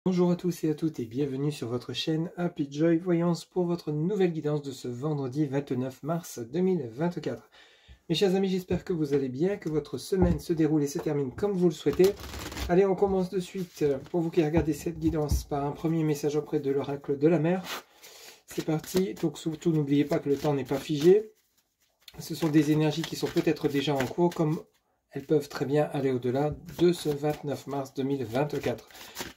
Bonjour à tous et à toutes et bienvenue sur votre chaîne Happy Joy Voyance pour votre nouvelle guidance de ce vendredi 29 mars 2024. Mes chers amis, j'espère que vous allez bien, que votre semaine se déroule et se termine comme vous le souhaitez. Allez, on commence de suite pour vous qui regardez cette guidance par un premier message auprès de l'oracle de la mer. C'est parti, donc surtout n'oubliez pas que le temps n'est pas figé. Ce sont des énergies qui sont peut-être déjà en cours comme elles peuvent très bien aller au-delà de ce 29 mars 2024.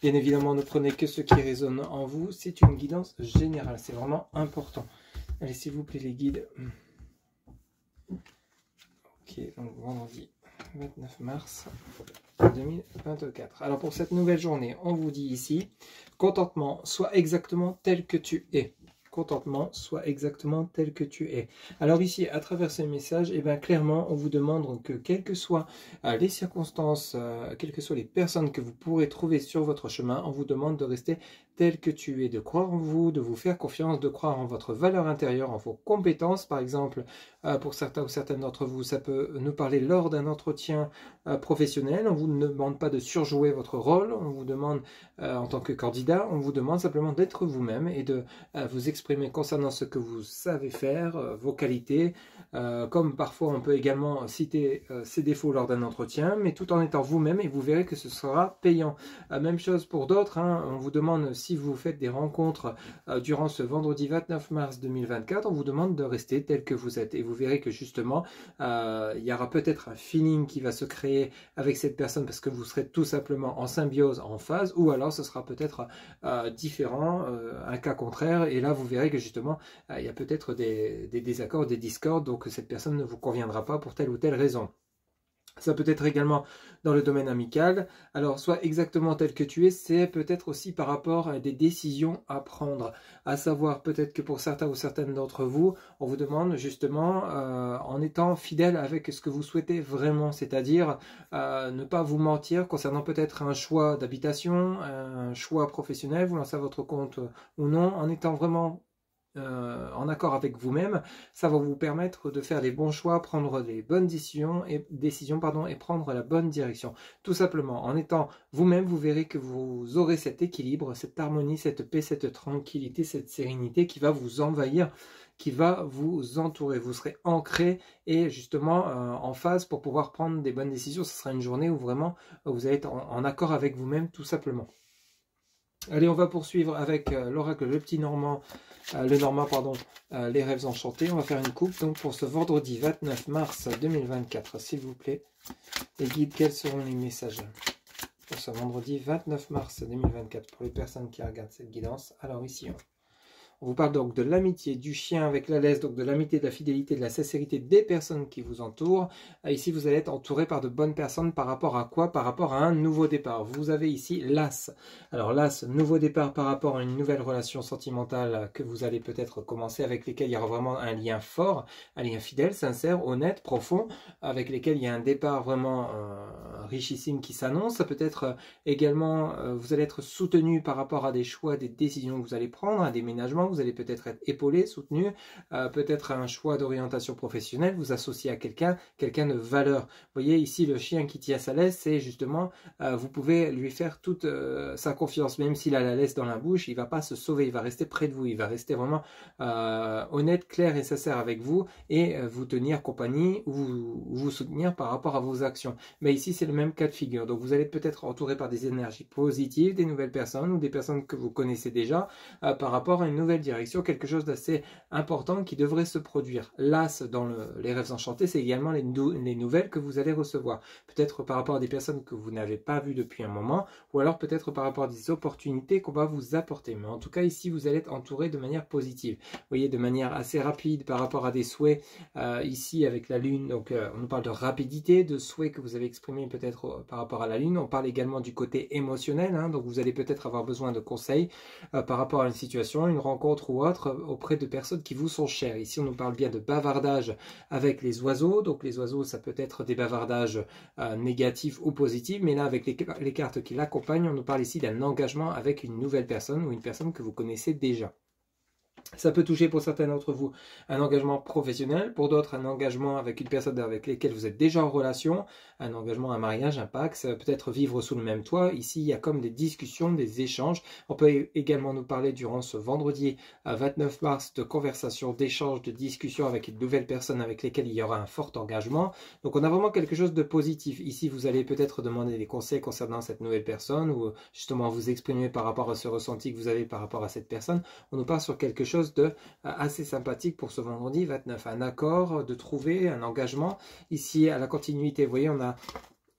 Bien évidemment, ne prenez que ce qui résonne en vous. C'est une guidance générale. C'est vraiment important. Allez, s'il vous plaît, les guides. Ok, donc vendredi 29 mars 2024. Alors, pour cette nouvelle journée, on vous dit ici, contentement, sois exactement tel que tu es. Contentement, soit exactement tel que tu es. Alors ici, à travers ces messages, eh bien, clairement, on vous demande que quelles que soient les circonstances, quelles que soient les personnes que vous pourrez trouver sur votre chemin, on vous demande de rester tel que tu es, de croire en vous, de vous faire confiance, de croire en votre valeur intérieure, en vos compétences. Par exemple, pour certains ou certaines d'entre vous, ça peut nous parler lors d'un entretien professionnel. On ne vous demande pas de surjouer votre rôle, on vous demande, en tant que candidat, on vous demande simplement d'être vous-même et de vous exprimer concernant ce que vous savez faire, vos qualités, comme parfois on peut également citer ses défauts lors d'un entretien, mais tout en étant vous-même et vous verrez que ce sera payant. Même chose pour d'autres, hein, on vous demande si vous faites des rencontres durant ce vendredi 29 mars 2024, on vous demande de rester tel que vous êtes et vous verrez que justement il y aura peut-être un feeling qui va se créer avec cette personne parce que vous serez tout simplement en symbiose, en phase, ou alors ce sera peut-être différent, un cas contraire, et là vous verrez que justement il y a peut-être des désaccords, des discordes, donc cette personne ne vous conviendra pas pour telle ou telle raison. Ça peut être également dans le domaine amical. Alors, soit exactement tel que tu es, c'est peut-être aussi par rapport à des décisions à prendre. À savoir, peut-être que pour certains ou certaines d'entre vous, on vous demande justement, en étant fidèle avec ce que vous souhaitez vraiment, c'est-à-dire ne pas vous mentir concernant peut-être un choix d'habitation, un choix professionnel, vous lancez à votre compte ou non, en étant vraiment en accord avec vous-même, ça va vous permettre de faire les bons choix, prendre les bonnes décisions et prendre la bonne direction. Tout simplement, en étant vous-même, vous verrez que vous aurez cet équilibre, cette harmonie, cette paix, cette tranquillité, cette sérénité qui va vous envahir, qui va vous entourer. Vous serez ancré et justement en phase pour pouvoir prendre des bonnes décisions. Ce sera une journée où vraiment vous allez être en accord avec vous-même, tout simplement. Allez, on va poursuivre avec l'oracle le petit normand, les rêves enchantés. On va faire une coupe donc pour ce vendredi 29 mars 2024, s'il vous plaît. Les guides, quels seront les messages pour ce vendredi 29 mars 2024 pour les personnes qui regardent cette guidance? Alors ici, on vous parle donc de l'amitié, du chien avec la laisse, donc de l'amitié, de la fidélité, de la sincérité des personnes qui vous entourent. Ici, vous allez être entouré par de bonnes personnes par rapport à quoi? Par rapport à un nouveau départ. Vous avez ici l'As. Alors l'As, nouveau départ par rapport à une nouvelle relation sentimentale que vous allez peut-être commencer, avec lesquelles il y aura vraiment un lien fort, un lien fidèle, sincère, honnête, profond, avec lesquels il y a un départ vraiment richissime qui s'annonce. Ça peut être également, vous allez être soutenu par rapport à des choix, des décisions que vous allez prendre, un déménagement. Vous allez peut-être être épaulé, soutenu, peut-être un choix d'orientation professionnelle, vous associez à quelqu'un de valeur. Vous voyez ici le chien qui tient sa laisse, c'est justement, vous pouvez lui faire toute sa confiance, même s'il a la laisse dans la bouche, il ne va pas se sauver, il va rester près de vous, il va rester vraiment honnête, clair et sincère avec vous et vous tenir compagnie ou vous soutenir par rapport à vos actions. Mais ici, c'est le même cas de figure. Donc, vous allez peut-être entouré par des énergies positives, des nouvelles personnes ou des personnes que vous connaissez déjà par rapport à une nouvelle direction, quelque chose d'assez important qui devrait se produire. L'As dans les rêves enchantés, c'est également les nouvelles que vous allez recevoir. Peut-être par rapport à des personnes que vous n'avez pas vues depuis un moment, ou alors peut-être par rapport à des opportunités qu'on va vous apporter. Mais en tout cas, ici, vous allez être entouré de manière positive. Vous voyez, de manière assez rapide par rapport à des souhaits. Ici, avec la Lune, donc on nous parle de rapidité, de souhaits que vous avez exprimés peut-être par rapport à la Lune. On parle également du côté émotionnel, hein, donc vous allez peut-être avoir besoin de conseils par rapport à une situation, une rencontre ou autre auprès de personnes qui vous sont chères. Ici, on nous parle bien de bavardage avec les oiseaux. Donc, les oiseaux, ça peut être des bavardages négatifs ou positifs. Mais là, avec les cartes qui l'accompagnent, on nous parle ici d'un engagement avec une nouvelle personne ou une personne que vous connaissez déjà. Ça peut toucher pour certains d'entre vous un engagement professionnel, pour d'autres un engagement avec une personne avec laquelle vous êtes déjà en relation, un engagement, un mariage, un pacte, ça peut être vivre sous le même toit. Ici, il y a comme des discussions, des échanges. On peut également nous parler durant ce vendredi 29 mars de conversations, d'échanges, de discussions avec une nouvelle personne avec lesquelles il y aura un fort engagement. Donc on a vraiment quelque chose de positif. Ici, vous allez peut-être demander des conseils concernant cette nouvelle personne ou justement vous exprimer par rapport à ce ressenti que vous avez par rapport à cette personne. On nous parle sur quelque chose de assez sympathique pour ce vendredi 29, un accord, de trouver un engagement. Ici à la continuité, vous voyez, on a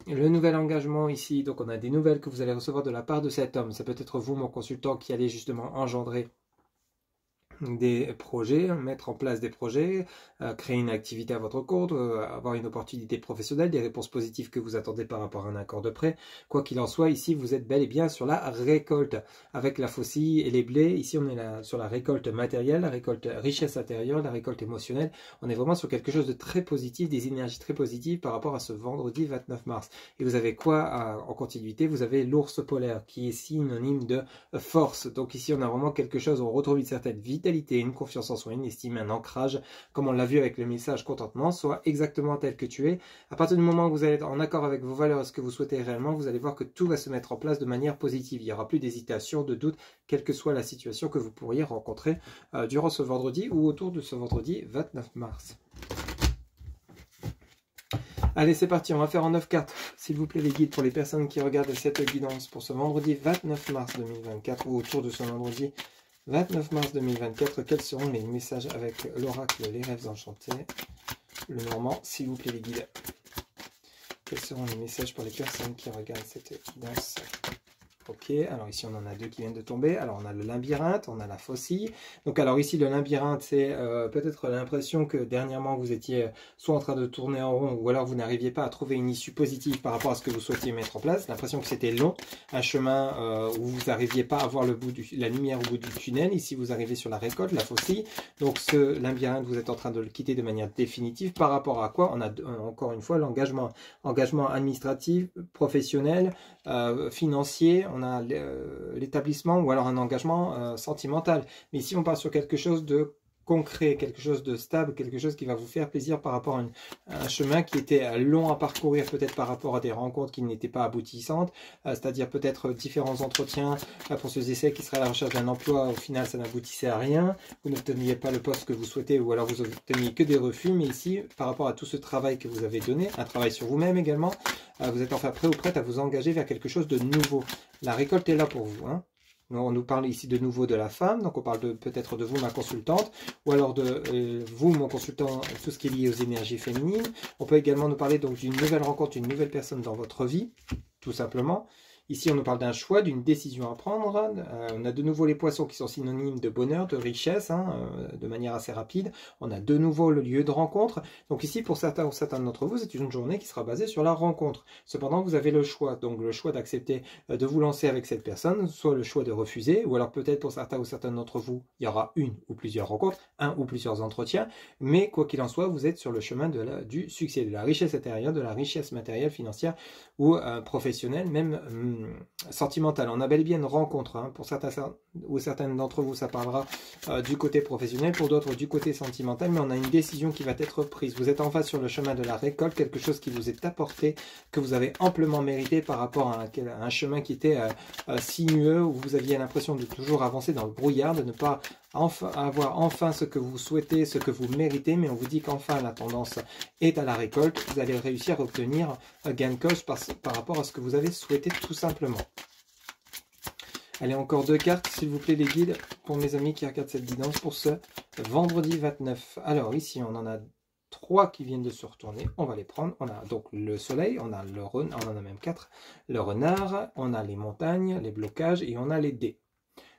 le nouvel engagement ici, donc on a des nouvelles que vous allez recevoir de la part de cet homme. Ça peut être vous, mon consultant, qui allez justement engendrer des projets, mettre en place des projets, créer une activité à votre compte, avoir une opportunité professionnelle, des réponses positives que vous attendez par rapport à un accord de prêt. Quoi qu'il en soit, ici vous êtes bel et bien sur la récolte avec la faucille et les blés. Ici on est là sur la récolte matérielle, la récolte richesse intérieure, la récolte émotionnelle. On est vraiment sur quelque chose de très positif, des énergies très positives par rapport à ce vendredi 29 mars. Et vous avez quoi en continuité? Vous avez l'ours polaire qui est synonyme de force. Donc ici on a vraiment quelque chose, on retrouve une certaine vitalité, une confiance en soi, une estime, un ancrage, comme on l'a vu avec le message contentement, soit exactement tel que tu es. À partir du moment où vous allez être en accord avec vos valeurs et ce que vous souhaitez réellement, vous allez voir que tout va se mettre en place de manière positive. Il n'y aura plus d'hésitation, de doute, quelle que soit la situation que vous pourriez rencontrer durant ce vendredi ou autour de ce vendredi 29 mars. Allez, c'est parti, on va faire en 9 cartes, s'il vous plaît, les guides pour les personnes qui regardent cette guidance pour ce vendredi 29 mars 2024 ou autour de ce vendredi 29 mars 2024. Quels seront les messages avec l'oracle, les rêves enchantés, le normand, s'il vous plaît, les guides? Quels seront les messages pour les personnes qui regardent cette guidance? Ok, alors ici on en a deux qui viennent de tomber. Alors on a le labyrinthe, on a la faucille. Donc alors ici le labyrinthe, c'est peut-être l'impression que dernièrement vous étiez soit en train de tourner en rond ou alors vous n'arriviez pas à trouver une issue positive par rapport à ce que vous souhaitiez mettre en place. L'impression que c'était long, un chemin où vous n'arriviez pas à voir la lumière au bout du tunnel. Ici vous arrivez sur la récolte, la faucille. Donc ce labyrinthe, vous êtes en train de le quitter de manière définitive. Par rapport à quoi? On a encore une fois l'engagement. Engagement administratif, professionnel, financier. On a l'établissement ou alors un engagement sentimental. Mais ici, on part sur quelque chose de concret, quelque chose de stable, quelque chose qui va vous faire plaisir par rapport à un chemin qui était long à parcourir, peut-être par rapport à des rencontres qui n'étaient pas aboutissantes, c'est-à-dire peut-être différents entretiens pour ceux essais qui seraient à la recherche d'un emploi, au final ça n'aboutissait à rien, vous n'obteniez pas le poste que vous souhaitez ou alors vous obteniez que des refus, mais ici, par rapport à tout ce travail que vous avez donné, un travail sur vous-même également, vous êtes enfin prêt ou prête à vous engager vers quelque chose de nouveau. La récolte est là pour vous, hein. On nous parle ici de nouveau de la femme, donc on parle peut-être de vous, ma consultante, ou alors de vous, mon consultant, tout ce qui est lié aux énergies féminines. On peut également nous parler donc d'une nouvelle rencontre, d'une nouvelle personne dans votre vie, tout simplement. Ici, on nous parle d'un choix, d'une décision à prendre. On a de nouveau les poissons qui sont synonymes de bonheur, de richesse, de manière assez rapide. On a de nouveau le lieu de rencontre. Donc ici, pour certains ou certaines d'entre vous, c'est une journée qui sera basée sur la rencontre. Cependant, vous avez le choix. Donc le choix d'accepter de vous lancer avec cette personne, soit le choix de refuser, ou alors peut-être pour certains ou certaines d'entre vous, il y aura une ou plusieurs rencontres, un ou plusieurs entretiens. Mais quoi qu'il en soit, vous êtes sur le chemin du succès, de la richesse intérieure, de la richesse matérielle, financière ou professionnelle, même sentimentale. On a bel et bien une rencontre. Pour certains ou certaines d'entre vous, ça parlera du côté professionnel, pour d'autres du côté sentimental, mais on a une décision qui va être prise. Vous êtes en face sur le chemin de la récolte, quelque chose qui vous est apporté, que vous avez amplement mérité par rapport à un chemin qui était sinueux, où vous aviez l'impression de toujours avancer dans le brouillard, de ne pas avoir enfin ce que vous souhaitez, ce que vous méritez, mais on vous dit qu'enfin la tendance est à la récolte. Vous allez réussir à obtenir gain de cause par rapport à ce que vous avez souhaité tout simplement. Allez, encore deux cartes, s'il vous plaît, les guides, pour mes amis qui regardent cette guidance pour ce vendredi 29. Alors, ici, on en a 3 qui viennent de se retourner. On va les prendre. On a donc le soleil, on a le renard, on en a même 4. Le renard, on a les montagnes, les blocages et on a les dés.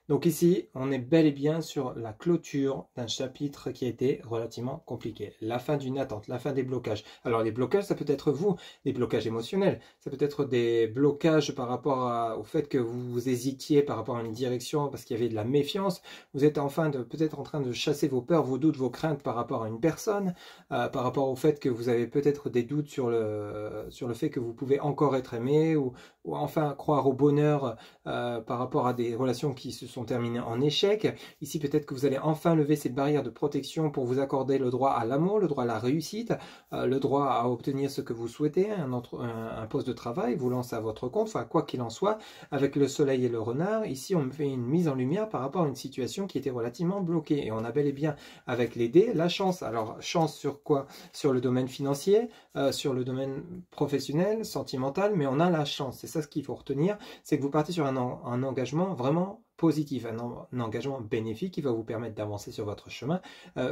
Donc ici, on est bel et bien sur la clôture d'un chapitre qui a été relativement compliqué. La fin d'une attente, la fin des blocages. Alors les blocages, ça peut être vous, des blocages émotionnels. Ça peut être des blocages par rapport au fait que vous hésitiez par rapport à une direction parce qu'il y avait de la méfiance. Vous êtes enfin peut-être en train de chasser vos peurs, vos doutes, vos craintes par rapport à une personne. Par rapport au fait que vous avez peut-être des doutes sur le fait que vous pouvez encore être aimé ou enfin croire au bonheur par rapport à des relations qui se sont terminées en échec. Ici, peut-être que vous allez enfin lever cette barrière de protection pour vous accorder le droit à l'amour, le droit à la réussite, le droit à obtenir ce que vous souhaitez, un poste de travail, vous lancez à votre compte, enfin quoi qu'il en soit, avec le soleil et le renard. Ici, on fait une mise en lumière par rapport à une situation qui était relativement bloquée. Et on a bel et bien, avec les dés, la chance. Alors, chance sur quoi? Sur le domaine financier, sur le domaine professionnel, sentimental, mais on a la chance. C'est ça ce qu'il faut retenir, c'est que vous partez sur un engagement vraiment positif, un engagement bénéfique qui va vous permettre d'avancer sur votre chemin,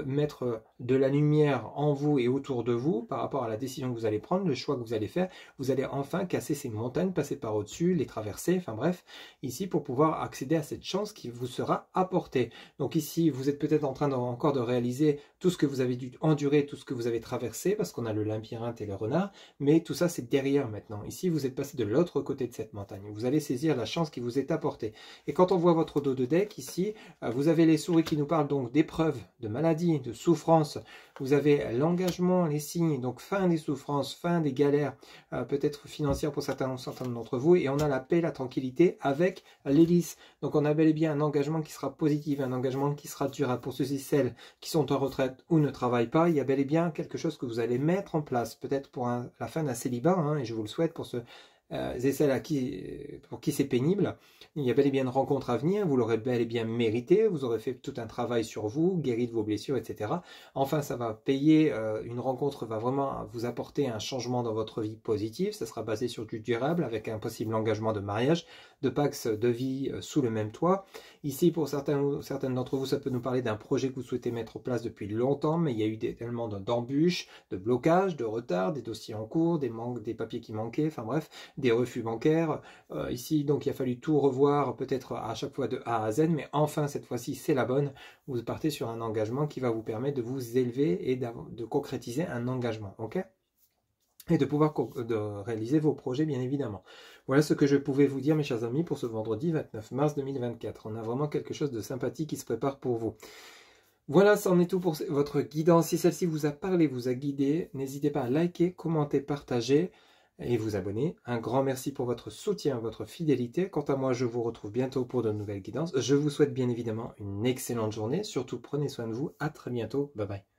mettre de la lumière en vous et autour de vous par rapport à la décision que vous allez prendre, le choix que vous allez faire. Vous allez enfin casser ces montagnes, passer par au-dessus, les traverser, enfin bref, ici pour pouvoir accéder à cette chance qui vous sera apportée. Donc ici, vous êtes peut-être en train encore de réaliser tout ce que vous avez dû endurer, tout ce que vous avez traversé, parce qu'on a le labyrinthe et le renard, mais tout ça c'est derrière maintenant. Ici, vous êtes passé de l'autre côté de cette montagne. Vous allez saisir la chance qui vous est apportée. Et quand on voit votre dos de deck ici, vous avez les souris qui nous parlent donc d'épreuves, de maladies, de souffrances. Vous avez l'engagement, les signes, donc fin des souffrances, fin des galères, peut-être financières pour certains d'entre vous. Et on a la paix, la tranquillité avec l'hélice. Donc on a bel et bien un engagement qui sera positif, un engagement qui sera durable pour ceux et celles qui sont en retraite ou ne travaillent pas. Il y a bel et bien quelque chose que vous allez mettre en place, peut-être pour la fin d'un célibat, hein, et je vous le souhaite pour ceux et celles pour qui c'est pénible. Il y a bel et bien une rencontre à venir, vous l'aurez bel et bien mérité, vous aurez fait tout un travail sur vous, guéri de vos blessures, etc. Enfin, ça va payer, une rencontre va vraiment vous apporter un changement dans votre vie positive, ça sera basé sur du durable, avec un possible engagement de mariage, de pax de vie sous le même toit. Ici, pour certaines d'entre vous, ça peut nous parler d'un projet que vous souhaitez mettre en place depuis longtemps, mais il y a eu tellement d'embûches, de blocages, de retards, des dossiers en cours, des papiers qui manquaient, enfin bref, des refus bancaires. Ici, donc, il a fallu tout revoir, peut-être à chaque fois de A à Z, mais enfin, cette fois-ci, c'est la bonne. Vous partez sur un engagement qui va vous permettre de vous élever et de concrétiser un engagement, ok? Et de pouvoir réaliser vos projets, bien évidemment. Voilà ce que je pouvais vous dire, mes chers amis, pour ce vendredi 29 mars 2024. On a vraiment quelque chose de sympathique qui se prépare pour vous. Voilà, c'en est tout pour votre guidance. Si celle-ci vous a parlé, vous a guidé, n'hésitez pas à liker, commenter, partager et vous abonner. Un grand merci pour votre soutien, votre fidélité. Quant à moi, je vous retrouve bientôt pour de nouvelles guidances. Je vous souhaite bien évidemment une excellente journée. Surtout, prenez soin de vous. À très bientôt. Bye bye.